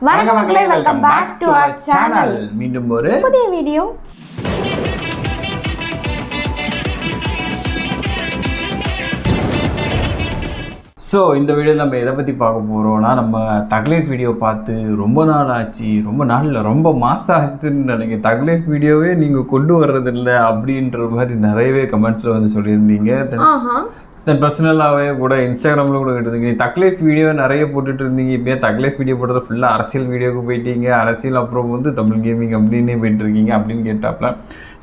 வணக்கம் மக்களே, welcome back to our channel. மீண்டும் ஒரு புதிய வீடியோ. ஸோ இந்த வீடியோவில் நம்ம எதை பற்றி பார்க்க போகிறோம்னா, நம்ம தக்லைஃப் வீடியோ பார்த்து ரொம்ப நாள் ஆச்சு, ரொம்ப மாதம் ஆச்சுன்னு நினைக்கிறேன். தக்லைஃப் வீடியோவே நீங்கள் கொண்டு வர்றதில்லை அப்படின்ற மாதிரி நிறையவே கமெண்ட்ஸில் வந்து சொல்லியிருந்தீங்க. தென் பர்சனலாகவே கூட இன்ஸ்டாகிராமில் கூட கேட்டிருந்தீங்க, தக்லைஃப் வீடியோ நிறைய போட்டுட்டு இருந்தீங்க, இப்போ தக்லைஃப் வீடியோ போடுறது ஃபுல்லாக அரசியல் வீடியோவுக்கு போயிட்டீங்க, அரசியல் அப்புறம் வந்து தமிழ் கேமிங் அப்படின்னே போயிட்டு இருக்கீங்க அப்படின்னு கேட்டாப்ல.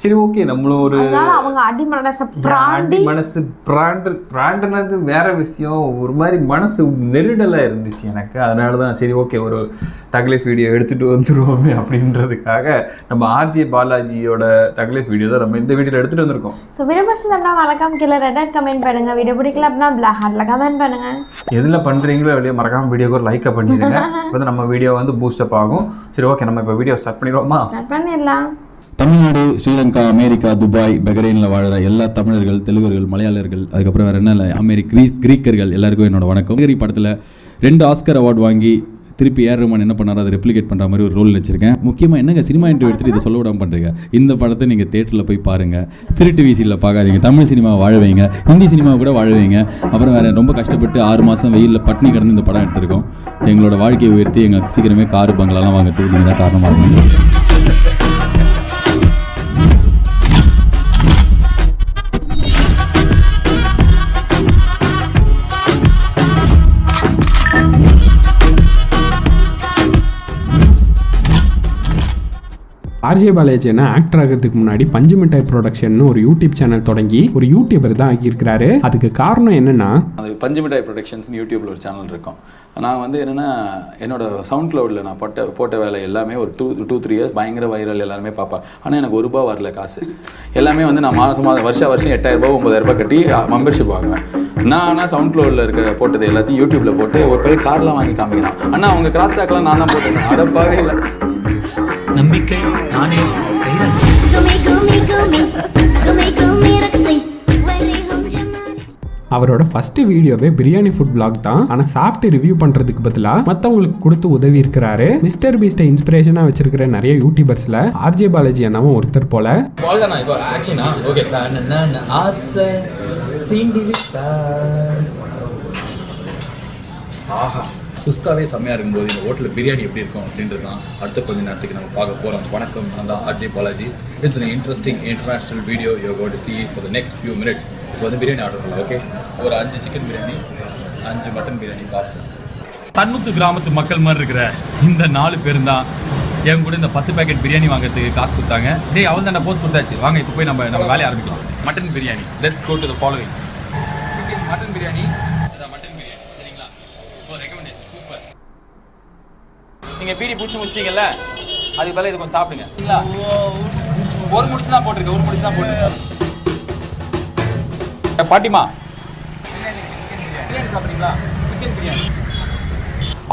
சரி, ஓகே, நம்மளும் ஒரு அவங்க அடி மனசு பிராண்டுனது வேற விஷயம். ஒரு மாதிரி மனசு நெருடலாக இருந்துச்சு எனக்கு. அதனால தான் சரி, ஓகே, ஒரு தக்லைஃப் வீடியோ எடுத்துகிட்டு வந்துடுவோமே அப்படின்றதுக்காக நம்ம ஆர்ஜே பாலாஜியோட தக்லைஃப் வீடியோ தான் நம்ம இந்த வீடியோவில் எடுத்துகிட்டு வந்திருக்கோம். ஸோ வீடியோ பிடிச்சிருந்தா மறக்காம கீழே ரெட் கமெண்ட் பண்ணுங்க, வீடியோ பிடிக்கல அப்படின்னா பிளாக் ஹார்ட்ல கமெண்ட் பண்ணுங்க. எதில் பண்ணுறீங்களோ வெளியே மறக்காம வீடியோக்கு ஒரு லைக்கை பண்ணிடுங்க. இப்போ வந்து நம்ம வீடியோ வந்து பூஸ்டப் ஆகும். சரி, ஓகே, நம்ம இப்போ வீடியோ ஸ்டார்ட் பண்ணிடுவோமா? ஸ்டார்ட் பண்ணிடலாம். தமிழ்நாடு, ஸ்ரீலங்கா, அமெரிக்கா, துபாய், பஹ்ரைனில் வாழ்கிற எல்லா தமிழர்கள், தெலுங்கர்கள், மலையாளர்கள், அதுக்கப்புறம் வேறு என்ன கிரீக்கர்கள் எல்லாருக்கும் என்னோட வணக்கம். படத்தில் 2 ஆஸ்கர் அவார்டு வாங்கி திருப்பி ஏஆர் ரஹ்மான் என்ன பண்ணாரோ அதை ரெப்ளிகேட் பண்ணுற மாதிரி ஒரு ரோல் வச்சிருக்கேன். முக்கியமாக என்னங்க சினிமா இன்டர்வியூ எடுத்துகிட்டு இதை சொல்ல விடாமல் பண்ணுறீங்க. இந்த படத்தை நீங்கள் தேட்டரில் போய் பாருங்கள், திருட்டு வீசியில் பார்க்காதீங்க. தமிழ் சினிமா வாழ வைங்க, ஹிந்தி சினிமா கூட வாழ வைங்க. அப்புறம் வேறு ரொம்ப கஷ்டப்பட்டு 6 மாதம் வெயிலில் பட்னி கிடந்து இந்த படம் எடுத்திருக்கோம். எங்களோட வாழ்க்கையை உயர்த்தி எங்கள் சீக்கிரமே காரு பங்களாலாம் வாங்கிறதுக்கு நீங்கள் தான் காரணமாக இருக்கீங்க. ஆர்ஜே பாலாஜி ஆக்டர் ஆகிறதுக்கு முன்னாடி பஞ்சு மிட்டாய் ப்ரொடக்ஷன் ஒரு யூடியூப் சேனல் தொடங்கி ஒரு யூடியூபர் தான் ஆகியிருக்கிறாரு. அதுக்கு காரணம் என்னன்னா, அது பஞ்சு மிட்டாய் ப்ரொடக்ஷன்ஸ் யூடியூப்ல ஒரு சேனல் இருக்கும். நான் வந்து என்னன்னா, என்னோட சவுண்ட் கிளவுடில் நான் போட்ட வேலை எல்லாமே ஒரு 2-3 இயர்ஸ் பயங்கர வைரல், எல்லாருமே பார்ப்பேன். ஆனால் எனக்கு ₹1 வரல காசு. எல்லாமே வந்து நான் வருஷம் 8,000 ரூபாய் 9,000 ரூபாய் கட்டி மெம்பர்ஷிப் வாங்குவேன். நான் ஆனால் சவுண்ட் கிளவுடில் இருக்கிற போட்டது எல்லாத்தையும் யூடியூப்ல போட்டு ஒரு போய் கார்லாம் வாங்கி காமிக்கிறான். ஆனால் அவங்க கிராஸ் டாக்லாம் நான் தான் போட்டேன். அடப்பாவே இல்லை. நம்பிக்கை நானே அவரோட ஃபர்ஸ்ட் வீடியோவே பிரியாணி ஃபுட் பிளாக் தான். ஆனால் சாப்பிட்டு ரிவ்யூ பண்ணுறதுக்கு பதிலாக மற்றவங்களுக்கு கொடுத்து உதவி இருக்கிறாரு. மிஸ்டர் பீஸ்ட்டை இன்ஸ்பிரேஷனாக வச்சிருக்கிற நிறைய யூடியூபர்ஸில் ஆர்ஜே பாலாஜி அண்ணாவும் ஒருத்தர் போல. குஸ்காவே செம்மையாக இருக்கும்போது இந்த ஹோட்டலில் பிரியாணி எப்படி இருக்கும் அப்படின்றது தான் அடுத்த கொஞ்ச நேரத்துக்கு நம்ம பார்க்க போகிறோம். வணக்கம், நான் தான் RJ Balaji. It's an interesting international video you are going to see for the next few minutes. இப்போ வந்து பிரியாணி ஆர்டர் பண்ணலாம். ஓகே, ஒரு 5 chicken biryani, 5 mutton biryani boss. தன்னுத்து கிராமத்து மக்கள் மாதிரி இருக்கிற இந்த 4 பேரும் தான் என் கூட இந்த 10 பேக்கெட் பிரியாணி வாங்குறதுக்கு காசு கொடுத்தாங்க. டேய், அவள் தான் போஸ்ட் கொடுத்தாச்சு. வாங்க இப்போ போய் நம்ம வேலையை ஆரம்பிக்கலாம். Mutton biryani, let's go to the following. Chicken mutton biryani, mutton biryani, சரிங்களா? இப்போ ரெக்கமெண்டேஷன் சூப்பர். நீங்கள் பீடி பிடிச்சி முடிச்சிட்டீங்கல்ல, அதுக்கு பதிலாக இது கொஞ்சம் சாப்பிடுங்க, சரிங்களா? ஒரு முடிச்சு தான் போட்டுருக்கு. பாட்டிமா, பிரியாணி சாப்பிட்றீங்களா? சிக்கன் பிரியாணி.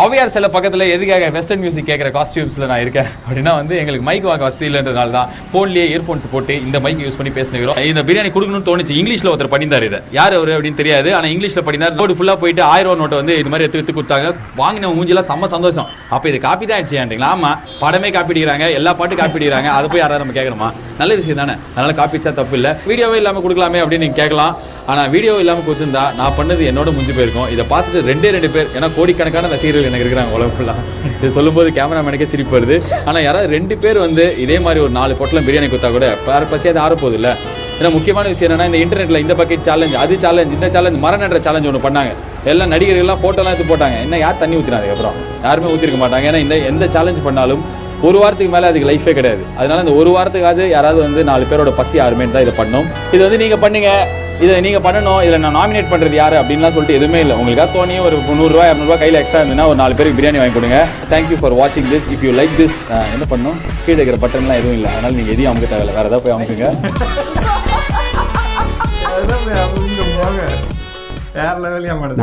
ஔவையார் சில பக்கத்தில் எதுக்காக வெஸ்டர்ன் மியூசிக் கேட்குற காஸ்டியூம்ஸில் நான் இருக்கேன் அப்படின்னா வந்து எங்களுக்கு மைக் வாங்க வசதி இல்லைன்றதுனால தான் ஃபோன்லேயே இயர்ஃபோன்ஸ் போட்டு இந்த மைக் யூஸ் பண்ணி பேசினுக்கிறோம். இந்த பிரியாணி கொடுக்கணும்னு தோணுச்சு. இங்கிலீஷில் ஒருத்தர் பண்ணியிருந்தார். இதை யார் அவர் அப்படின்னு தெரியாது, ஆனால் இங்கிலீஷில் பண்ணியிருந்தார். நோட்டு ஃபுல்லாக போயிட்டு 1000 நோட்டை வந்து இது மாதிரி எடுத்து கொடுத்தாங்க. வாங்கின மூஞ்சிலாம் செம்ம சந்தோஷம். அப்போ இது காப்பி தான் ஆயிடுச்சுங்களா? ஆமாம், படமே காப்பி அடிக்கிறாங்க, எல்லா பாட்டும் காப்பி அடிக்கிறாங்க. அதை போய் யாராவது நம்ம கேட்குறோமா? நல்ல விஷயம் தானே. அதனால் காப்பி அடிச்சா தப்பு இல்லை. வீடியோவே இல்லாமல் கொடுக்கலாமே அப்படின்னு நீங்கள் கேட்கலாம். ஆனால் வீடியோ இல்லாமல் கொடுத்துருந்தா நான் பண்ணது என்னோட முடிஞ்சு போயிருக்கும். இதை பார்த்துட்டு 2 பேர், ஏன்னா கோடிக்கணக்கான ரசிகர்கள் எனக்கு இருக்கிறாங்க உலகம் ஃபுல்லாக. இது சொல்லும்போது கேமராமேனுக்கே சிரிப்பு வருது. ஆனால் யாராவது 2 பேர் வந்து இதே மாதிரி ஒரு 4 பொட்டலம் பிரியாணி கொடுத்தா கூட பசியாது ஆறப்போகுது இல்லை. ஏன்னா முக்கியமான விஷயம் என்னன்னா, இந்த இன்டர்நெட்டில் இந்த பக்கெட் சேலஞ்ச், அது சேலஞ்ச், இந்த சேலஞ்ச், மரம் நடுற சேலஞ்ச் ஒன்று பண்ணாங்க. எல்லாம் நடிகர்கள்லாம் ஃபோட்டோலாம் எடுத்து போட்டாங்க. என்ன யார் தண்ணி ஊற்றினா? அதுக்கப்புறம் யாருமே ஊற்றிருக்க மாட்டாங்க. ஏன்னா இந்த எந்த சேலஞ்ச் பண்ணாலும் 1 வாரத்துக்கு மேலே அதுக்கு லைஃபே கிடையாது. அதனால இந்த 1 வாரத்துக்காவது யாராவது வந்து 4 பேரோட பசி ஆறுமேட்டு தான் இதை பண்ணோம். இது வந்து நீங்கள் பண்ணுங்க, இதை நீங்கள் பண்ணணும், இதில் நான் நாமினேட் பண்ணுறது யார் அப்படின்லாம் சொல்லிட்டு எதுவுமே இல்லை. உங்களுக்காக தோணி ஒரு 100 200 கையில் எக்ஸ்ட்ரா இருந்ததுன்னா ஒரு 4 பேருக்கு பிரியாணி வாங்கி கொடுங்க. தேங்க்யூ ஃபார் வாட்சிங் this. If you like this, என்ன பண்ணணும், கீழே இருக்கிற பட்டன்லாம் எதுவும் இல்லை. அதனால் நீங்கள் எதையும் அமுக்க தேவையில்லை, வேறு ஏதாவது போய் அமுக்குங்க.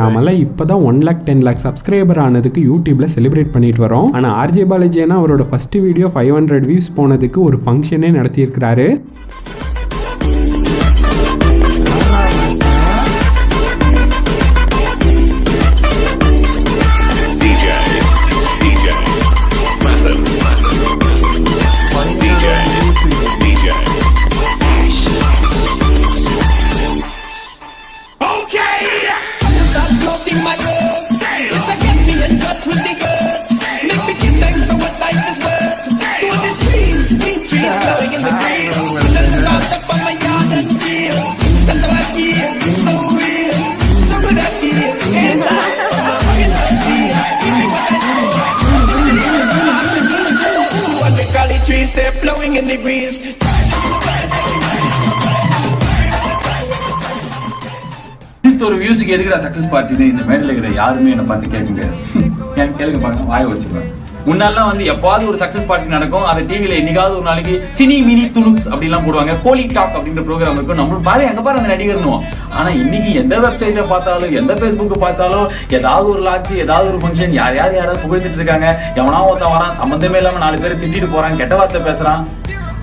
நாமெல்லாம் இப்போதான் 1,10,00,000 சப்ஸ்கிரைபர் ஆனதுக்கு யூடியூப்ல செலிப்ரேட் பண்ணிட்டு வரோம். ஆனால் ஆர்ஜே பாலாஜி அவரோட ஃபர்ஸ்ட் வீடியோ 500 வியூஸ் போனதுக்கு ஒரு ஃபங்க்ஷனே நடத்தியிருக்கிறாரு. DJ blowing in the breeze. ஒரு வியூஸுக்கு எதுக்குடா சக்சஸ் பார்ட்டின்னு இந்த மேடையில் இருக்கிற யாருமே என்னை பார்த்து கேட்க முடியாது. ஏன் கேளுங்க பாருங்க, வாய வச்சுருவேன். முன்னாலாம் வந்து எப்பாவது ஒரு சக்சஸ் பார்ட்டி நடக்கும், அதை டிவியில் என்னைக்காவது ஒரு நாளைக்கு சினி மினி துணுக்ஸ் அப்படிலாம் போடுவாங்க. கோலி டாக் அப்படின்ற ப்ரோக்ராம் இருக்கும். நம்மளும் பாரு எங்க பாரு அந்த நடிகர்னுவோம். ஆனால் இன்னைக்கு எந்த வெப்சைட்டை பார்த்தாலும் எந்த ஃபேஸ்புக்கை பார்த்தாலும் ஏதாவது ஒரு லாட்சி ஏதாவது ஒரு ஃபங்க்ஷன் யாராவது புகழ்ந்துட்டு இருக்காங்க. எவனா ஒருத்தன் வரான், சம்மந்தமே இல்லாமல் 4 பேர் திட்டிட்டு போறான், கெட்ட வார்த்தை பேசுறான்.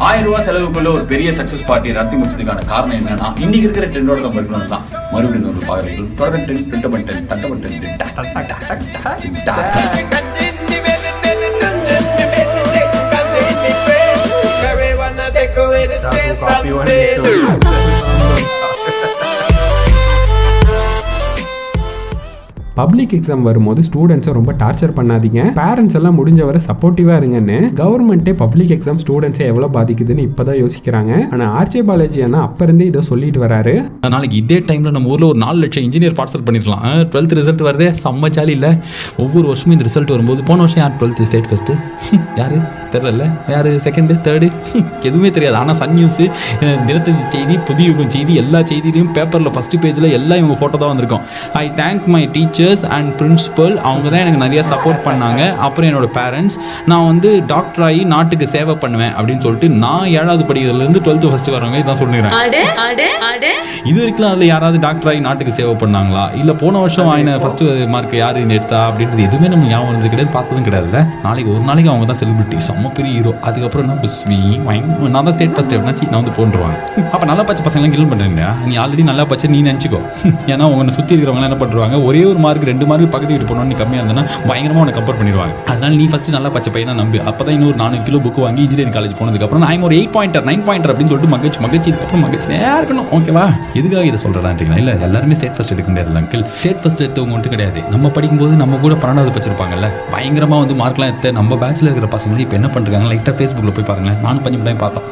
1000 ரூபாய் செலவுக்குள்ள ஒரு பெரிய சக்சஸ் பார்ட்டி நடத்தி முடிச்சதுக்கான காரணம் என்னன்னா இன்னைக்கு இருக்கிற ட்ரெண்டோட கம்பெனி தான். மறுபடியும் ஒரு பாக்குறீங்க தொடர் ட்ரெண்ட் பப்ளிக் எக்ஸாம் வரும்போது ஸ்டூடெண்ட்ஸை ரொம்ப டார்ச்சர் பண்ணாதீங்க, பேரண்ட்ஸ் எல்லாம் முடிஞ்ச வரை சப்போர்ட்டிவாக இருங்கன்னு கவர்மெண்ட்டே பப்ளிக் எக்ஸாம் ஸ்டூடெண்ட்ஸை எவ்வளோ பாதிக்குதுன்னு இப்போதான் யோசிக்கிறாங்க. ஆனால் ஆர்ஜே பாலாஜி அண்ணா அப்போ இருந்தே இதை சொல்லிட்டு வராரு. நாளைக்கு இதே டைமில் நம்ம ஊரில் ஒரு 4 லட்சம் இன்ஜினியர் பார்சல் பண்ணிடலாம். 12th ரிசல்ட் வருதே, செம்ம ஜாலி இல்லை? ஒவ்வொரு வருஷமும் இந்த ரிசல்ட் வரும்போது போன வருஷம் யார் 12th ஸ்டேட் ஃபஸ்ட்டு யார் தெரில, யார் செகண்டு தேர்டு எதுவுமே தெரியாது. ஆனால் சன் நியூஸு, தினத்தந்தி செய்தி, புதிய யுகம் செய்தி எல்லா செய்தியிலையும் பேப்பரில் ஃபஸ்ட்டு பேஜில் எல்லாம் இவங்க ஃபோட்டோ தான் வந்திருக்கும். I thank my teachers and principal, அவங்க தான் எனக்கு நிறையா சப்போர்ட் பண்ணாங்க. அப்புறம் என்னோட பேரண்ட்ஸ், நான் வந்து டாக்டர் ஆகி நாட்டுக்கு சேவை பண்ணுவேன் அப்படின்னு சொல்லிட்டு நான் 7வது படிக்கிறதுலேருந்து 12th ஃபஸ்ட்டு வரவங்க இதான் சொல்லிடுறேன். இது வரைக்கும் அதில் யாராவது டாக்டர் ஆகி நாட்டுக்கு சேவை பண்ணாங்களா, இல்லை போன வருஷம் ஆயின ஃபஸ்ட்டு மார்க் யார் எடுத்தா அப்படின்றது எதுவுமே நம்ம ஞாபகம் இருந்தது கிடையாது, பார்த்ததும் கிடையாதுல்ல. நாளைக்கு ஒரு நாளைக்கு அவங்க தான் செலிபிரிட்டி, செம்ம பெரிய ஹீரோ. அதுக்கப்புறம் நான் நான் தான் ஸ்டேட் ஃபஸ்ட் எப்படின்னா நான் வந்து போன்றுவாங்க. அப்போ நல்லா பச்சை பசங்களாம் கிளம்பி பண்ணுறேன். நீ ஆல்ரெடி நல்லா பச்சை நீ நினச்சிக்கோ. ஏன்னா உங்களை சுற்றி இருக்கிறவங்களாம் என்ன பண்ணுவாங்க, ஒரே ஒரு மார்க் 2 மார்க் பக்கத்து வீட்டு போனோம், நீ கம்மியாக இருந்தனா பயங்கரமாக உனக்கு கம்பேர் பண்ணிடுவாங்க. அதனால நீ ஃபஸ்ட்டு நல்லா பச்சை பையனா நம்பி, அப்போ தான் இன்னொரு 4 கிலோ புக்கு வாங்கி இன்ஜினியரிங் காலேஜ் போனதுக்கப்புறம் நான் ஒரு 8 பாயிண்டர் 9 பாயிண்டர் அப்படின்னு சொல்லிட்டு மகிழ்ச்சி இதுக்கப்புறம் மகிழ்ச்சினே இருக்கணும். ஓகேவா? எதுக்காக இதை சொல்கிறேன் இல்லை, எல்லாருமே ஸ்டேட் ஃபஸ்ட் எடுக்க முடியாது அங்கிள். ஸ்டேட் ஃபஸ்ட் எடுத்தவங்க மட்டும் கிடையாது. நம்ம படிக்கும்போது நம்ம கூட 12வது படிச்சிருப்பாங்கல்ல, பயங்கரமாக வந்து மார்க்லாம் எடுத்த நம்ம பேட்சில் இருக்கிற பசங்க இப்போ என்ன பண்ணுறாங்க, லைட்டாக ஃபேஸ்புக்கில் போய் பாருங்களேன். நானும் 5 மினிட் பார்த்தோம்.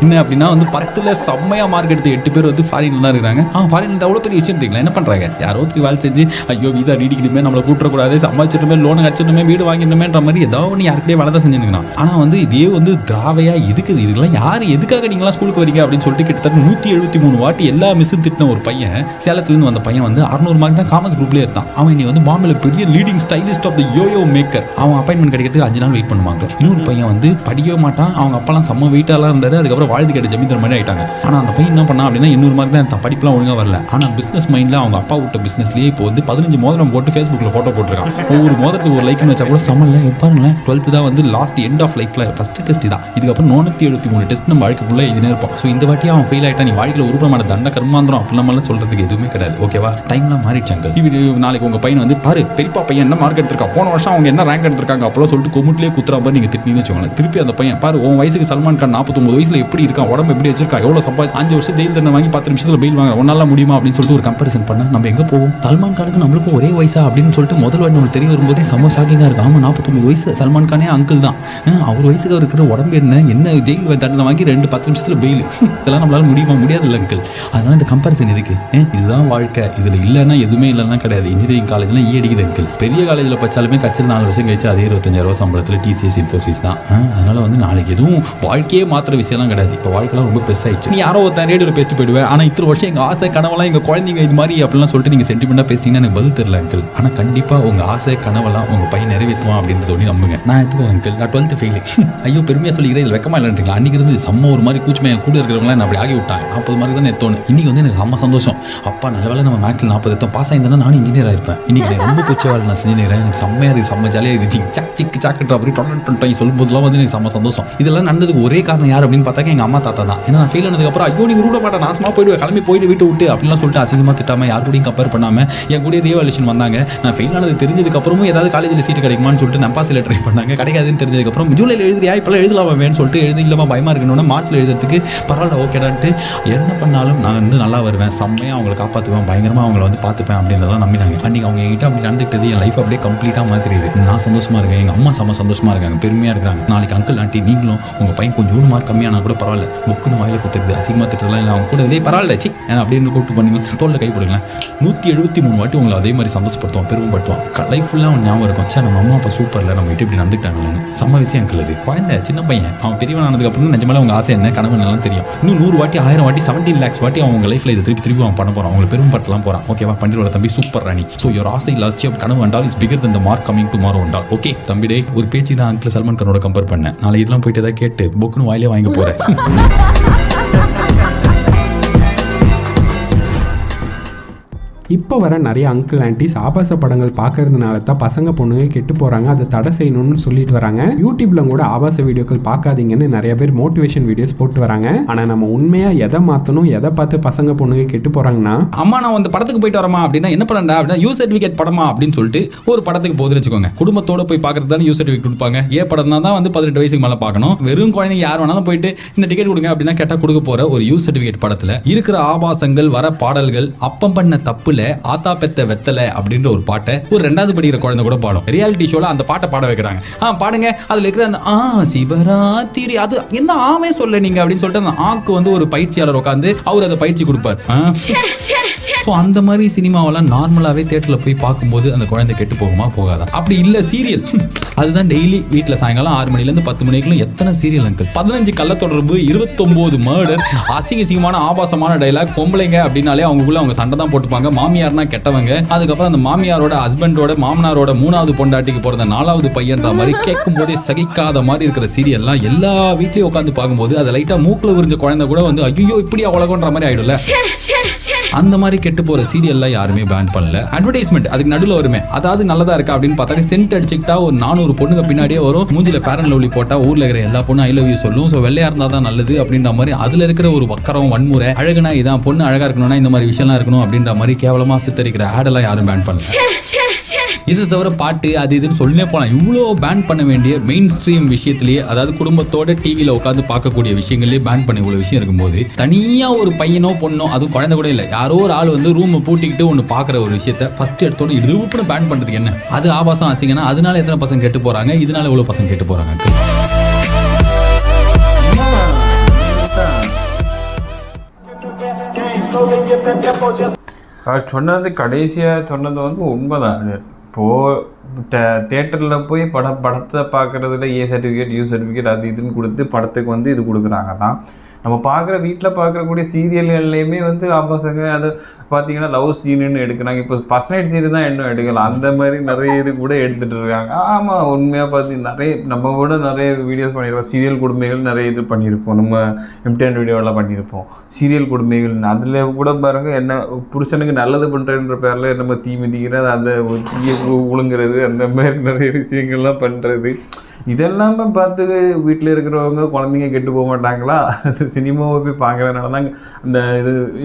என்ன அப்படின்னா வந்து 10ல் செம்மையாக மார்க் எடுத்து 8 பேர் வந்து ஃபாரின்லாம் இருக்கிறாங்க. ஃபாரின் அவ்வளோ பெரிய விஷயம் என்ன பண்ணுறாங்க, யாரோ வேலை செஞ்சு ஐயோ வீசா நீடிக்கணுமே, நம்மளை கூட்டக்கூடாது, சம்பாதிச்சிடணுமே, லோன் அடிச்சிடணுமே, வீடு வாங்கிடணுமேன்ற மாதிரி ஏதாவது ஒன்று யாருக்கிட்டே வேலை தான் செஞ்சுருக்கணும். ஆனால் வந்து இதே வந்து திராவையா இருக்குது, இதெல்லாம் யார் எதுக்காக நீங்களாம் ஸ்கூலுக்கு வரீங்க அப்படின்னு சொல்லிட்டு கிட்டத்தட்ட 173 வாட்டி எல்லா மிஸ்ஸும் திட்டின ஒரு பையன், சேலத்துலேருந்து வந்த பையன் வந்து 600 மார்க் தான் காமர்ஸ் குரூப்லேயே இருந்தான். அவன் இன்னைக்கு வந்து பாம்பேல பெரிய leading stylist of the yoyo maker. அவன் அப்பாயின்மெண்ட் கிடைக்கிறதுக்கு 5 நாள் வெயிட் பண்ணுவாங்க. இன்னொரு பையன் வந்து படிக்கவே மாட்டான், அவங்க அப்பெல்லாம் செம்ம வெயிட்டாலாம் இருந்தாரு, அதுக்கப்புறம் வாழ்ந்து கேட்ட ஜமீந்தர் மாதிரி ஆயிட்டாங்க. ஆனால் அந்த பையன் என்ன பண்ணா அப்படின்னா 200 மார்க் தான் எடுத்தான், படிப்புலாம் ஒழுங்காக வரல. ஆனால் பிஸ்னஸ் மைண்டில் அவங்க அப்பா விட்ட பிஸ்னஸ்லேயே இப்போ வந்து 15 மோதிரம் போட்டு ஃபேஸ்புக்கில் ஃபோட்டோ போட்டிருக்கான். ஒவ்வொரு மோதிரத்துக்கு ஒரு லைக்னு வச்சா கூட சமல்ல. பாருங்களேன், 12th தான் வந்து லாஸ்ட் எண்ட் ஆஃப் லைஃப்ல ஃபஸ்ட் டெஸ்ட் தான். இதுக்கப்புறம் 473 டெஸ்ட் நம்ம வாழ்க்கை ஃபுல்லாக எழுதினே இருப்போம். ஸோ இந்த வாட்டி அவன் ஃபெயில் ஆகிட்டா நீ வாழ்க்கையில் உருப்பமான தண்ட கர்மாந்திரம் அப்படிலாம் சொல்றதுக்கு எதுவுமே கிடையாது. ஓகேவா? டைம்லாம் மாறிடுச்சாங்க. இது நாளைக்கு உங்க பையன் வந்து பாரு பெரியப்பா பையன் என்ன மார்க் எடுத்திருக்கா, போன வருஷம் அவங்க என்ன ரேங்க் எடுத்திருக்காங்க அப்போலாம் சொல்லிட்டு கொமுட்லேயே குத்துறா மாதிரி நீங்கள் திட்டினு வச்சுக்கோங்க. திருப்பி அந்த பையன் பாரு உன் வயசுக்கு சல்மான் கான் 49 வயசுல எப்படி இருக்கான், உடம்பு எப்படி வச்சிருக்கா, எவ்வளோ சம்பாதிச்சு 5 வருஷம் ஜெயில் தண்டனை வாங்கி 10 நிமிஷத்தில் பெயில் வாங்க, ஒன்னால முடியுமா அப்படின்னு சொல்லிட்டு ஒரு கம்பேரிசன் பண்ண நம்ம எங்கே போவோம்? சல்மான் கானுக்கு நம்மளுக்கும் ஒரே வயசா அப்படின்னு சொல்லிட்டு முதல் வாட்டி நம்மளுக்கு தெரிய வரும்போதே செம்ம ஷாக்கிங்காக இருக்கும். ஆமாம் 49 வயசு சல்மான் கானே அங்கிள் தான். அவர் வயசுக்கு இருக்கிற உடம்பு என்ன ஜெயில் தண்டனை வாங்கி 10 நிமிஷத்தில் பெயில், இதெல்லாம் நம்மளால முடியாது இல்லை அங்கிள். அதனால இந்த கம்பேரிசன் எதுக்கு? இதுதான் வாழ்க்கை, இதில் இல்லைன்னா எதுவுமே இல்லைன்னா கிடையாது. இன்ஜினியரிங் காலேஜ்லாம் அடிக்குது அங்கிள். பெரிய காலேஜில் படித்தாலுமே கட்சியில் 4 வருஷம் கழிச்சு அதே 25,000 சம்பளத்தில் டிசிஎஸ் இன்ஃபோசிஸ் தான். அதனால வந்து நாளைக்கு எதுவும் வாழ்க்கையே மாத்திர விஷயம்லாம் கிடையாது. இப்போ வாழ்க்கைலாம் ரொம்ப பெருசாகிடுச்சு. நீ யாரோ ஒருத்தன் ரேடியோவில் பேசிட்டு போயிடுவேன், ஆனால் இத்தனை வருஷம் எங்கள் ஆசை கனவெல்லாம் எங்கள் குழந்தைங்க இது மாதிரி அப்படிலாம் சொல்லிட்டு நீங்கள் சென்டிமெண்ட்டாக பேசிட்டீங்கன்னா எனக்கு பதில் தெரியல அங்கிள். ஆனால் கண்டிப்பாக உங்கள் ஆசை கனவெல்லாம் உங்கள் பையன் நிறைவேற்றுவான் அப்படின்றத நம்புங்க. நான் எடுத்துக்கோ அங்கிள், நான் 12th ஃபெயிலு. ஐயோ பெருமையாக சொல்லிக்கிறேன், இதில் வெக்கமா இல்லைன்றீங்களா? அன்றைக்கி இருந்து செம்ம ஒரு மாதிரி கூச்சமே கூட இருக்கிறவங்களாம் நான் அப்படி ஆகி விட்டாங்க. 40 மார்க் தான் எடுத்தோன்னு. இன்னைக்கு வந்து எனக்கு செம்ம சந்தோஷம். அப்பா நல்ல வேலை நம்ம மேக்ஸில் 40 எடுத்தோம், பாஸ் ஆயிருந்தேன்னா நானும் இன்ஜினியர் ஆயிருப்பேன். இன்னைக்கு எனக்கு ரொம்ப பிடிச்ச வேலை நான் செஞ்சுக்கிறேன். எனக்கு செம்மையாக இருக்குது, செம்ம ஜாலியாக இருக்குது. சிக்கு சாக்குன்ற அப்படி டொன் சொல்லும் போதுலாம் வந்து எனக்கு செம்ம சந்தோஷம். இதெல்லாம் நடந்ததுக்கு ஒரே காரணம் யார் அப்படின்னு பார்த்தாக்க எங்கள் அம்மா தாத்தா தான். ஏன்னா நான் ஃபெயில் ஆனதுக்கப்புறம் ஐயோ நீ விட மாட்டேன், நாசமாக போயிடுவேன், கிளம்பி போயிட்டு வீட்டு விட்டு அப்படிலாம் சொல்லிட்டு அசிங்கமாக திட்டாமல் யார் கூடயும் கம்பேர் பண்ணாமல் என் கூட ரீவால்யூஷன் வந்தாங்க. நான் ஃபெயில் ஆனது தெரிஞ்சதுக்கப்புறமும் ஏதாவது காலேஜில் சீட்டு கிடைக்குமான்னு சொல்லிட்டு நம்பாசில் ட்ரை பண்ணாங்க. கிடைக்காதுன்னு தெரிஞ்சதுக்கப்புறம் ஜூலையில் எழுதுறியா இப்போலாம் எழுதலாமேன்னு சொல்லிட்டு எழுதி இல்லாமல் பயமாக இருக்கணும்னா மார்ச்சில் எழுதுறதுக்கு பரவாயில்ல ஓகேடான்ட்டு என்ன பண்ணாலும் நான் வந்து நல்லா வருவேன், செம்மையாக அவங்களை காப்பாற்றுவேன், பயங்கரமாக அவங்கள வந்து பார்த்துப்பேன் அப்படின்றதெல்லாம் நம்பினாங்க. அன்றைக்கி அவங்க என்கிட்ட அப்படி நடந்துக்கிட்டது என் லைஃப் அப்படியே கம்ப்ளீட்டாக மாற்றிடுது. நான் சந்தோஷமாக இருக்கேன், எங்கள் அம்மா செம்ம சந்தோஷமாக இருக்காங்க, பெருமையாக இருக்கிறாங்க. சொல்லிட்டாங்க. நாளைக்கு அங்கிள் ஆண்டி நீங்களும் உங்கள் பையன் கொஞ்சம் மார்க் கம்மியானா கூட பரவாயில்ல, புக்குன்னு வாயில குத்துறது அசிங்கமாக திட்டலாம் இல்லை அவங்க கூட இதே பரவாயில்ல சி அப்படின்னு கூப்பிட்டு பண்ணீங்க தோல்ல கை போடுங்களேன். 173 வாட்டி உங்களை அதே மாதிரி சந்தோஷப்படுத்துவான், பெருமைப்படுத்துவான். லைஃப் ஃபுல்லாக அவன் ஞாபகம் இருக்கும். சே நம்ம அம்மா அப்பா சூப்பரில் நம்ம கிட்ட இப்படி நடந்துட்டாங்கன்னு. செம்ம விஷயம் அங்கிள். அது குழந்தை சின்ன பையன், அவன் பெரியவன் ஆனதுக்கப்புறம் நிஜமாலே அவங்க ஆசை என்ன கனவு என்னலாம் தெரியும். இன்னும் 100 வாட்டி 1000 வாட்டி 17 lakhs வாட்டி அவங்க லைஃப்ல இதை திருப்பி அவன் பண்ண போறான், அவங்களை பெருமைப்படுத்தலாம் போறான். ஓகேவா பண்ணிடுவோம் தம்பி, சூப்பர் ராணி. ஸோ யோர் ஆசை லட்சியம் கனவு என்றால் is bigger than the mark coming tomorrow என்றால். ஓகே தம்பிடே, ஒரு பேச்சு தான் அங்கிள் சல்மான் கானோட கம்பேர் பண்ணேன். நாளைக்கு இதெல்லாம் போயிட்டு ஏதாவது கேட்டு புக்குன்னு வாயிலே வாங்க போறேன். இப்போ வர நிறைய அங்கிள் ஆண்டிஸ் ஆபாச படங்கள் பார்க்கறதுனால தான் பசங்க பொண்ணுங்க கெட்டு போகிறாங்க, அதை தடை செய்யணும்னு சொல்லிட்டு வராங்க. யூடியூப்ல கூட ஆபாச வீடியோக்கள் பார்க்காதீங்கன்னு நிறைய பேர் மோட்டிவேஷன் வீடியோஸ் போட்டு வராங்க. ஆனால் நம்ம உண்மையாக எதை மாற்றணும், எதை பார்த்து பசங்க பொண்ணுங்க கெட்டு போகிறாங்கன்னா, அம்மா நான் வந்து படத்துக்கு போயிட்டு வரமா அப்படின்னா என்ன பண்ணா அப்படின்னா யூ சர்டிஃபிகேட் படமா அப்படின்னு சொல்லிட்டு ஒரு படத்துக்கு போதுன்னு வச்சுக்கோங்க. குடும்பத்தோட போய் பார்க்கறது தானே யூ சர்டிஃபிகேட் கொடுப்பாங்க. படம் தான் வந்து 18 வயசுக்கு மேலே பார்க்கணும். வெறும் குழந்தைங்க யார் வேணாலும் போயிட்டு இந்த டிக்கெட் கொடுங்க அப்படின்னா கேட்டால் கொடுக்க போகிற ஒரு யூ சர்டிஃபிகேட் படத்தில் இருக்கிற ஆபாசங்கள், வர பாடல்கள், அப்பம் பண்ண தப்புல ஆத்தா பெத்த வெத்தலை அப்படின்ற ஒரு பாட்டை ஒரு 2வது படிக்கிற குழந்தை கூட பாடும். ரியாலிட்டி ஷோல அந்த பாட்டை பாட வைக்கிறாங்க. பாடுங்க, அதுல இருக்கிற அந்த சிவராத்திரி அது என்ன ஆமே சொல்ல நீங்க அப்படின்னு சொல்லிட்டு அந்த ஆக்கு வந்து ஒரு பயிற்சியாளர் உட்காந்து அவர் அதை பயிற்சி கொடுப்பார். அந்த மாதிரி சினிமாவெல்லாம் நார்மலாவே தியேட்டர்ல போய் பார்க்கும்போது அந்த குழந்தை கெட்டு போகுமா போகாதா? அப்படி இல்ல சீரியல், அதுதான் டெய்லி வீட்டுல சாயங்காலம் 6 மணில இருந்து 10 மணிக்குள்ள எத்தனை சீரியல் அங்கிள், 15 கள்ள தொடர்பு, 29 மர்டர், அசிங்கமான ஆபாசமான டைலாக். பொம்பளைங்க அப்படின்னாலே அவங்களுக்குள்ள அவங்க சண்டை தான் போட்டுப்பாங்க. மாமியார்னா கெட்டவங்க, அதுக்கப்புறம் அந்த மாமியாரோட ஹஸ்பண்டோட மாமனாரோட 3வது பொண்டாட்டிக்கு பிறந்த 4வது பையன்ற மாதிரி கேட்கும் போதே சகிக்காத மாதிரி இருக்கிற சீரியல்லாம் எல்லா வீட்லயும் உட்காந்து பார்க்கும்போது அது லைட்டா மூக்குல விரிஞ்ச குழந்தை கூட வந்து ஐயோ இப்படியா உலகன்ற மாதிரி ஆயிடும்ல. அந்த மாதிரி கெட்டு போற சீரியல்லாம் யாருமே பேன் பண்ணல. அட்வர்டைஸ்மெண்ட் அதுக்கு நடுவில் வருமே, அதாவது நல்லதா இருக்கா அப்படின்னு பார்த்தா சென்ட் அடிச்சுக்கிட்டா ஒரு 400 பொண்ணுங்க பின்னாடியே வரும். மூஞ்சில ஃபேர் அண்ட் லவ்லி போட்டா ஊர்ல இருக்கிற எல்லா பொண்ணும் ஐ லவ் யூ சொல்லும். ஸோ வெள்ளையா இருந்தா தான் நல்லது அப்படின்ற மாதிரி அதுல இருக்கிற ஒரு வக்கரம், வன்முறை, அழகுனா இதான், பொண்ணு அழகா இருக்கணும்னா இந்த மாதிரி விஷயம்லாம் இருக்கணும் அப்படின்ற மாதிரி கேவலமா சித்தரிக்கிற ஆடெல்லாம் யாரும் பேன் பண்ணல. இதை தவிர பாட்டு அது இதுன்னு சொல்லினே போலாம். இவ்வளோ பேன் பண்ண வேண்டிய மெயின் ஸ்ட்ரீம் விஷயத்திலேயே, அதாவது குடும்பத்தோட டிவியில உட்காந்து பார்க்கக்கூடிய விஷயங்களே பேன் பண்ண இவ்வளவு விஷயம் இருக்கும்போது தனியா ஒரு பையனோ பொண்ணோ, அது குழந்தை கூட இல்லை, யாரோ ஒரு ஆள் வந்து ரூம் பூட்டிக்கிட்டு ஒன்று பார்க்குற ஒரு விஷயத்த ஃபர்ஸ்ட் எடுத்தோன்னு இதுன்னு பேன் பண்றதுக்கு என்ன? அது ஆபாசம் அசிங்கன்னா அதனால எத்தனை பசங்க கெட்டு போறாங்க, இதனால இவ்வளவு பசங்க கெட்டு போறாங்க. சொன்னது கடைசியாக சொன்னது வந்து உண்மைதான். இப்போது தேட்டரில் போய் படத்தை பார்க்குறதுல சர்டிஃபிகேட், யூ சர்டிஃபிகேட் அது இதுன்னு கொடுத்து படத்துக்கு வந்து இது கொடுக்குறாங்க தான். நம்ம பார்க்குற வீட்டில் பார்க்கக்கூடிய சீரியல்கள்லேயுமே வந்து ஆபாசங்க, அது பார்த்தீங்கன்னா லவ் சீனுன்னு எடுக்கிறாங்க. இப்போ ஃபர்ஸ்ட் நைட் சீன் தான் இன்னும் எடுக்கலாம், அந்த மாதிரி நிறைய இது கூட எடுத்துகிட்டு இருக்காங்க. ஆமாம், உண்மையாக பார்த்து நிறைய நம்ம கூட நிறைய வீடியோஸ் பண்ணியிருப்போம். சீரியல் கொடுமைகள் நிறைய இது பண்ணியிருப்போம், நம்ம எம்டிஎன் வீடியோலாம் பண்ணியிருப்போம். சீரியல் கொடுமைகள் அதில் கூட பாருங்கள், என்ன புருஷனுக்கு நல்லது பண்ணுறதுன்ற பேரில் நம்ம தீ மிதிக்கிறது, அந்த தீயை உழுங்குறது, அந்த மாதிரி நிறைய விஷயங்கள்லாம் பண்ணுறது. இதெல்லாமே பார்த்து வீட்டில் இருக்கிறவங்க குழந்தைங்க கெட்டு போக மாட்டாங்களா? சினிமாவை போய் பார்க்குறதுனால தான் அந்த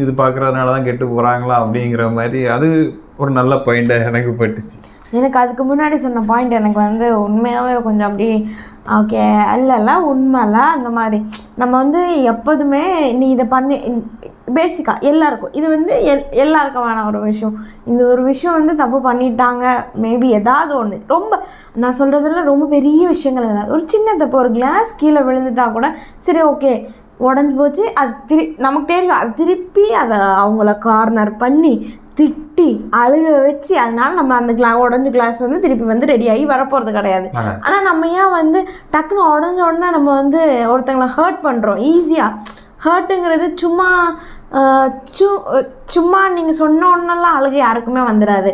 இது பார்க்குறதுனால தான் கெட்டு போகிறாங்களா அப்படிங்கிற மாதிரி அது ஒரு நல்ல பாயிண்டாக எனக்கு பட்டுச்சு. எனக்கு அதுக்கு முன்னாடி சொன்ன பாயிண்ட் எனக்கு வந்து உண்மையாகவே கொஞ்சம் அப்படி ஓகே இல்லைல்ல உண்மையில்ல. அந்த மாதிரி நம்ம வந்து எப்போதுமே நீ இதை பண்ணி பேசிக்காக எல்லாருக்கும் இது வந்து எல்லாருக்குமான ஒரு விஷயம். இந்த ஒரு விஷயம் வந்து தப்பு பண்ணிட்டாங்க, மேபி ஏதாவது ஒன்று, ரொம்ப நான் சொல்கிறதுல ரொம்ப பெரிய விஷயங்கள் இல்லை, ஒரு சின்ன தப்பு, ஒரு கிளாஸ் கீழே விழுந்துட்டா கூட சரி ஓகே உடஞ்சி போச்சு, அது நமக்கு தெரியும், அது திருப்பி அதை அவங்கள கார்னர் பண்ணி திட்டி அழுக வச்சு அதனால நம்ம அந்த உடஞ்ச கிளாஸ் வந்து திருப்பி வந்து ரெடியாகி வரப்போகிறது கிடையாது. ஆனால் நம்ம ஏன் வந்து டக்குன்னு உடஞ்ச உடனே நம்ம வந்து ஒருத்தங்களை ஹர்ட் பண்ணுறோம் ஈஸியாக. ஹர்ட்டுங்கிறது சும்மா நீங்கள் சொன்ன ஒன்றெல்லாம் அழுக யாருக்குமே வந்துடாது.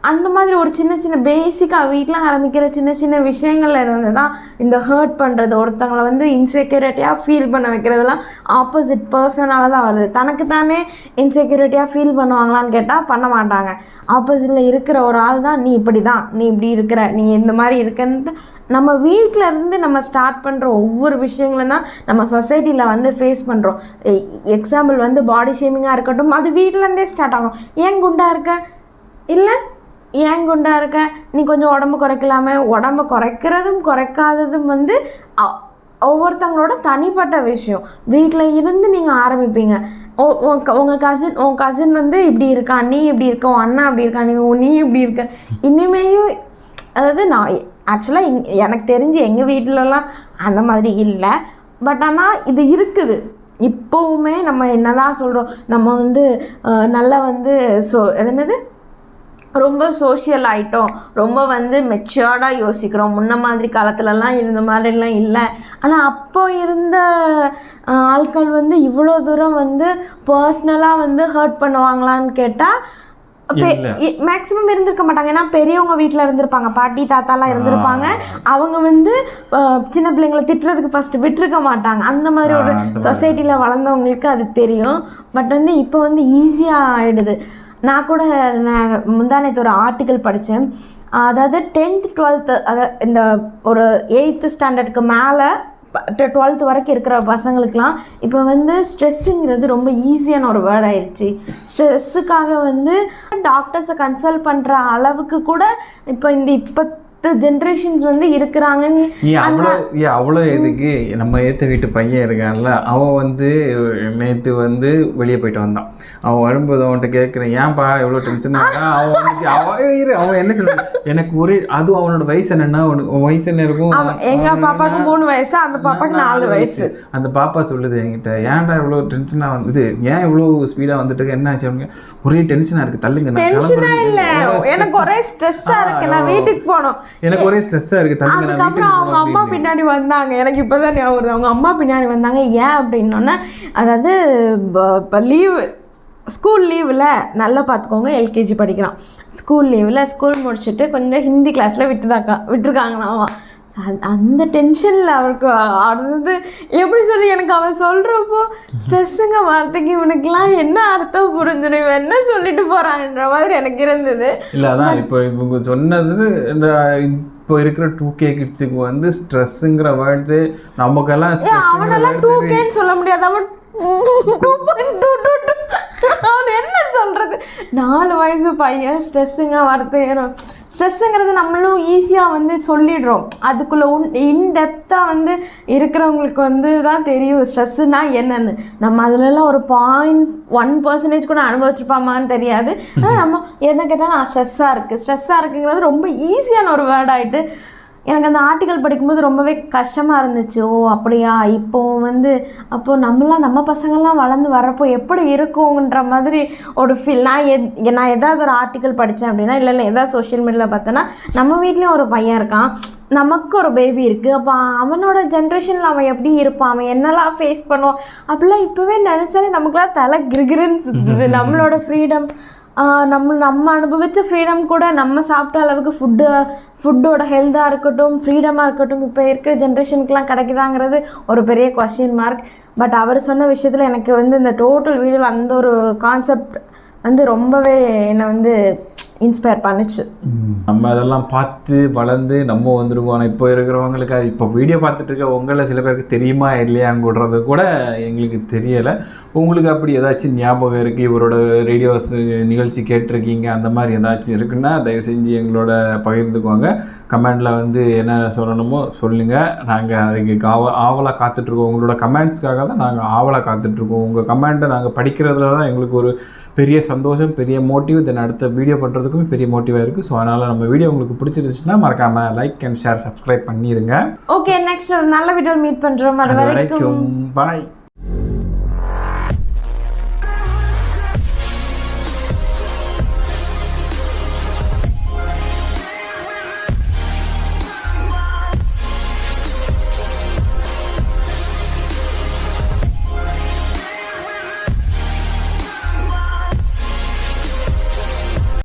அந்த மாதிரி ஒரு சின்ன சின்ன பேசிக்காக வீட்டில் ஆரம்பிக்கிற சின்ன சின்ன விஷயங்கள்ல இருந்து தான் இந்த ஹர்ட் பண்ணுறது, ஒருத்தங்களை வந்து இன்செக்யூரிட்டியாக ஃபீல் பண்ண வைக்கிறதுலாம் ஆப்போசிட் பர்சனால தான் வருது. தனக்கு தானே இன்செக்யூரிட்டியாக ஃபீல் பண்ணுவாங்களான்னு கேட்டால் பண்ண மாட்டாங்க. ஆப்போசிட்டில் இருக்கிற ஒரு ஆள் தான் நீ இப்படி தான், நீ இப்படி இருக்கிற, நீ இந்த மாதிரி இருக்கன்ட்டு நம்ம வீட்டில் இருந்து நம்ம ஸ்டார்ட் பண்ணுற ஒவ்வொரு விஷயங்களும் தான் நம்ம சொசைட்டியில் வந்து ஃபேஸ் பண்ணுறோம். எக்ஸாம்பிள் வந்து பாடி ஷேமிங்காக இருக்கட்டும், அது வீட்டிலேருந்தே ஸ்டார்ட் ஆகும். ஏன் குண்டாக இருக்க, இல்லை ஏன் குண்டாக இருக்க, நீ கொஞ்சம் உடம்பு குறைக்கலாமே. உடம்பு குறைக்கிறதும் குறைக்காததும் வந்து ஒவ்வொருத்தவங்களோட தனிப்பட்ட விஷயம். வீட்டில் இருந்து நீங்கள் ஆரம்பிப்பீங்க. உங்கள் கசின் வந்து இப்படி இருக்கா, நீ இப்படி இருக்க, உன் அண்ணா இப்படி இருக்கா, நீ இப்படி இருக்க. இனிமேயும் அதாவது நான் ஆக்சுவலாக எனக்கு தெரிஞ்சு எங்கள் வீட்டிலலாம் அந்த மாதிரி இல்லை. பட் ஆனால் இது இருக்குது இப்போவுமே. நம்ம என்ன தான் சொல்கிறோம், நம்ம வந்து நல்லா வந்து என்னது ரொம்ப சோஷியல் ஆகிட்டோம், ரொம்ப வந்து மெச்சூர்டாக யோசிக்கிறோம். முன்ன மாதிரி காலத்துலலாம் இருந்த மாதிரிலாம் இல்லை. ஆனால் அப்போ இருந்த ஆட்கள் வந்து இவ்வளோ தூரம் வந்து பர்சனலாக வந்து ஹர்ட் பண்ணுவாங்களான்னு கேட்டால் மேக்ஸிமம் இருந்திருக்க மாட்டாங்க. ஏன்னா பெரியவங்க வீட்டில் இருந்திருப்பாங்க, பாட்டி தாத்தாலாம் இருந்திருப்பாங்க. அவங்க வந்து சின்ன பிள்ளைங்களை திட்டுறதுக்கு ஃபஸ்ட்டு விட்டுருக்க மாட்டாங்க. அந்த மாதிரி ஒரு சொசைட்டியில் வளர்ந்தவங்களுக்கு அது தெரியும். பட் வந்து இப்போ வந்து ஈஸியாக ஆகிடுது. நான் கூட முந்தானேத்து ஒரு ஆர்டிக்கல் படித்தேன். அதாவது 10th 12th அதாவது இந்த ஒரு 8th ஸ்டாண்டர்டுக்கு மேலே 12th வரைக்கும் இருக்கிற பசங்களுக்கெலாம் இப்போ வந்து ஸ்ட்ரெஸ்ஸுங்கிறது ரொம்ப ஈஸியான ஒரு வேர்ட் ஆயிடுச்சு. ஸ்ட்ரெஸ்ஸுக்காக வந்து டாக்டர்ஸை கன்சல்ட் பண்ணுற அளவுக்கு கூட இப்போ இந்த ஜென்ரேஷன்ஸ் வந்து இருக்கிறாங்கன்னு. அவ்வளோ இதுக்கு நம்ம ஏற்ற வீட்டு பையன் இருக்கான்ல, அவன் வந்து நேற்று வந்து வெளியே போயிட்டு வந்தான். அவன் வரும்போது அவன்கிட்ட கேட்குறேன், ஏன்பா எவ்வளோ டென்ஷன் ஆகா? அவன் என்ன சொல்ற, எனக்கு ஒரே அதுவும் அவனோட வயசு என்னன்னா, வயசு என்ன இருக்கும், எங்கள் பாப்பாவுக்கு 3 வயசு, அந்த பாப்பாவுக்கு 4 வயசு. அந்த பாப்பா சொல்லுது என்கிட்ட, ஏன்டா இவ்வளோ டென்ஷனாக வந்து, ஏன் இவ்வளோ ஸ்பீடாக வந்துட்டு என்ன ஆச்சு? அவங்க ஒரே டென்ஷனாக இருக்குது, தள்ளுங்க. டென்ஷனாக இல்லை, எனக்கு ஒரே ஸ்ட்ரெஸ்ஸாக இருக்குது, நான் வீட்டுக்கு போகணும், எனக்கு ஒரே ஸ்ட்ரெஸ்ஸாக இருக்குது. அதுக்கப்புறம் அவங்க அம்மா பின்னாடி வந்தாங்க. எனக்கு இப்போ தான் ஞாபகம், அவங்க அம்மா பின்னாடி வந்தாங்க. ஏன் அப்படின்னோடனே, அதாவது இப்போ லீவு, ஸ்கூல் லீவில் நல்லா பார்த்துக்கோங்க, எல்கேஜி படிக்கிறான். ஸ்கூல் லீவில் ஸ்கூல் முடிச்சுட்டு கொஞ்சம் ஹிந்தி கிளாஸில் விட்டுருக்காங்களாம். அந்த டென்ஷனில் அவருக்கு அடுத்தது எப்படி சொல்லி எனக்கு அவன் சொல்கிறப்போ ஸ்ட்ரெஸ்ஸுங்க வார்த்தைக்கு இவனுக்குலாம் என்ன அர்த்தம் புரிஞ்சிடும், இவன் என்ன சொல்லிட்டு போகிறாங்கன்ற மாதிரி எனக்கு இருந்தது. இல்லை அதான் இப்போ இவங்க சொன்னது, இப்போ இருக்கிற 2K கிட்ஸுக்கு வந்து ஸ்ட்ரெஸ்ஸுங்கிற வேர்ட்ஸு நமக்கெல்லாம் அவனெல்லாம் 2Kன்னு சொல்ல முடியாது, அவன் 2.222 அவன் என்ன சொல்கிறது, 4 வயசு பையன் ஸ்ட்ரெஸ்ஸுங்க வார்த்தையும். ஸ்ட்ரெஸ்ஸுங்கிறது நம்மளும் ஈஸியாக வந்து சொல்லிடுறோம். அதுக்குள்ளே இன்டெப்த்தாக வந்து இருக்கிறவங்களுக்கு வந்து தான் தெரியும் ஸ்ட்ரெஸ்ஸுனா என்னென்னு. நம்ம அதிலலாம் ஒரு 0.1% கூட அனுபவிச்சிருப்பாமான்னு தெரியாது. ஆனால் நம்ம என்ன கேட்டாலும் ஸ்ட்ரெஸ்ஸாக இருக்குங்கிறது ரொம்ப ஈஸியான ஒரு வேர்ட் ஆகிட்டு. எனக்கு அந்த ஆர்டிக்கல் படிக்கும்போது ரொம்பவே கஷ்டமாக இருந்துச்சு. ஓ அப்படியா, இப்போது வந்து அப்போது நம்ம பசங்கள்லாம் வளர்ந்து வரப்போ எப்படி இருக்குங்கிற மாதிரி ஒரு ஃபீல். நான் எதாவது ஒரு ஆர்டிக்கல் படித்தேன் அப்படின்னா, இல்லை எதாவது சோஷியல் மீடியாவில் பார்த்தேன்னா, நம்ம வீட்லேயும் ஒரு பையன் இருக்கான், நமக்கு ஒரு பேபி இருக்குது, அப்போ அவனோட ஜென்ரேஷனில் அவன் எப்படி இருப்பான், அவன் என்னெல்லாம் ஃபேஸ் பண்ணுவான் அப்படிலாம் இப்போவே நினச்சாலே நமக்குலாம் தலை கிரிகிரின்னு சுற்றுது. நம்மளோட ஃப்ரீடம், நம்ம அனுபவித்த ஃப்ரீடம் கூட நம்ம சாப்பிட்ட அளவுக்கு ஃபுட்டோட ஹெல்த்தாக இருக்கட்டும், ஃப்ரீடமாக இருக்கட்டும், இப்போ இருக்கிற ஜென்ரேஷனுக்குலாம் கிடைக்குதாங்கிறது ஒரு பெரிய கொஸ்டின் மார்க். பட் அவர் சொன்ன விஷயத்தில் எனக்கு வந்து இந்த டோட்டல் வீடியோவில் அந்த ஒரு கான்செப்ட் வந்து ரொம்பவே என்னை வந்து இன்ஸ்பயர் பண்ணுச்சு. நம்ம அதெல்லாம் பார்த்து வளர்ந்து நம்ம வந்துருக்கோம். ஆனால் இப்போ இருக்கிறவங்களுக்கு அது இப்போ வீடியோ பார்த்துட்டு இருக்க உங்களில் சில பேருக்கு தெரியுமா இல்லையாங்கிறது கூட எங்களுக்கு தெரியலை. உங்களுக்கு அப்படி ஏதாச்சும் ஞாபகம் இருக்குது, இவரோட ரேடியோஸ் நிகழ்ச்சி கேட்டிருக்கீங்க, அந்த மாதிரி ஏதாச்சும் இருக்குன்னா தயவு செஞ்சு எங்களோட பகிர்ந்துக்குவாங்க. கமெண்டில் வந்து என்ன சொல்லணுமோ சொல்லுங்கள். நாங்கள் அதுக்கு ஆவலாக காத்துட்ருக்கோம். உங்களோட கமெண்ட்ஸ்க்காக தான் நாங்கள் ஆவலாக காத்துட்ருக்கோம். உங்கள் கமெண்ட்டை நாங்கள் படிக்கிறதுல தான் எங்களுக்கு ஒரு பெரிய சந்தோஷம், பெரிய மோட்டிவ். தென் அடுத்த வீடியோ பண்ணுறதுக்கும் பெரிய மோட்டிவாக இருக்குது. ஸோ அதனால் நம்ம வீடியோ உங்களுக்கு பிடிச்சிருச்சுன்னா மறக்காமல் லைக் அண்ட் ஷேர், சப்ஸ்கிரைப் பண்ணிடுங்க. ஓகே, நெக்ஸ்ட் ஒரு நல்ல வீடியோ மீட் பண்ணுறோம். அது வரைக்கும் பாய்.